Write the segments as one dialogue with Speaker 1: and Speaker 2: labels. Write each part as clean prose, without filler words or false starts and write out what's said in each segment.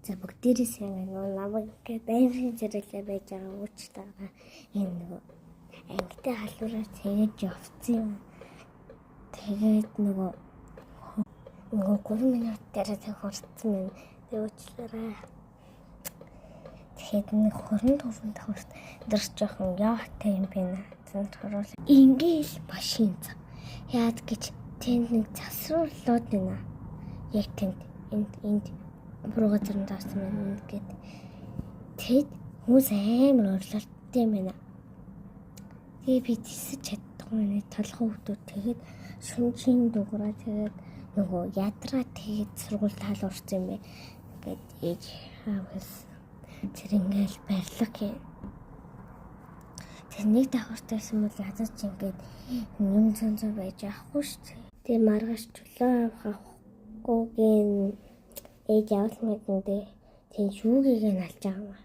Speaker 1: За бүгдээрээ сайн байна уу? Намайг ингээд байнгын зэрэглээ байж байгаа уучлаарай. Энэ нөгөө ангитай халуураар тэгээд явцсан юм. Тэгээд нөгөө 3 минут дараа тэг хурцсан байна. Тэг уучлаарай. Тэгээд нэг 24 давхарт дэрс жоохон яатай юм байна. Цэнтрхөрөл ингээл машин цаа. Яад гэж тэнд нэг засруулууд байна. Яг тэнд энд бурууга зэрэг таарсан байна гэд. Тэгэд хүмүүс амар орлолттой юм байна. Тэгээ би тисэж чадахгүй нэг толгой хөвдөө тэгээд шүнжийн дугаараа тэгээд нөгөө ядраа тэгээд сургууль таалуурсан юм бэ. Ингээд ээж аавс тэр ингээл барилга юм. Тэр нэг давхартайсан бол ядаж ингээд юм цонцоо байж ахгүй шүү дээ. Тэгээ маргааш чөлөө авахгүйгийн ээж авал мэднэ. Тэг юугийг нь алж байгаа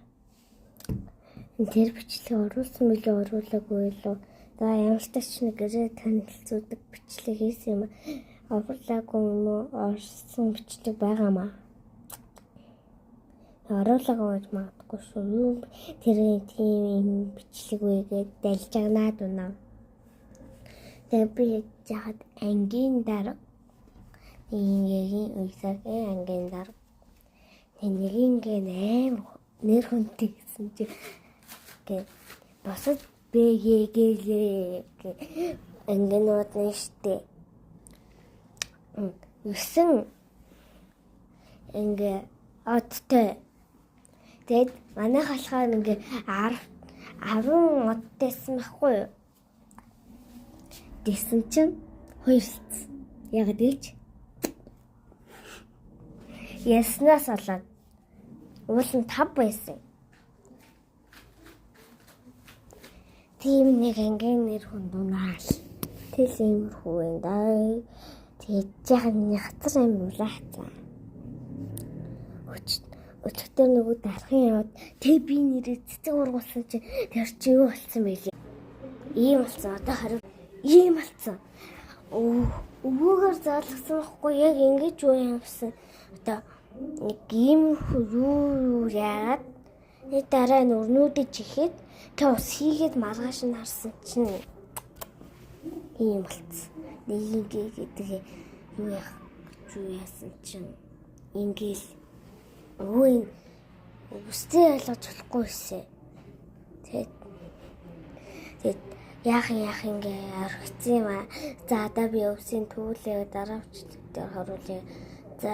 Speaker 1: юм. Тэр бичлэг оруулсан билүү оруулаагүй лөө. За ямар ч тач нэг гэрээ танилцуулдаг бичлэг хийсэн юм. Оруулаагүй юм уу? Орсон бичлэг байгаамаа. Оруулаагүй гэж магадгүй шүү. Юу тэр тийм бичлэг үгээд далж агнаад унаа. Тэгээ би яхад ангийн дараа ингийн үсэгийн ангийн дараа нэгингээ аим нэр хүнтэй гэсэн чи гэ босод бэгээгээ ангинууд нь штэ 9 ингээ одтой тэгэд манай халахаар ингээ 10 одтайсан байхгүй юу дэсэн чинь 2 яг дийч яснаас болоод уул нь 5 байсан. Тийм нэг ангийн нэр хүн дунаал. Тэл иймэрхүү юм даа. Тэгээд жаахан хатар юм улаацсан. Өчтөр нөгөө дарахын яваад тэг би нэрээ цэцэг ургуулсан чи тэр чи юу болсон бэ? Ийм болсон. Одоо харин ийм болсон. Өвөөгөр заалгасан байхгүй яг ингэж юу юмсан. Одоо нэг ийм юу яагаад нэг дараа нь өрнүүдээ чихээд тэг ус хийгээд маргааш нь харсан чинь ийм болцсон. Нэг гэдэг юу яасан чинь ингээл өвөө үстэй ойлгож болохгүй байсан. Тэгээд яах ингээ орхицсан юм аа. За одоо би өвсийн түүлээ дараавч дээр харуулъя. За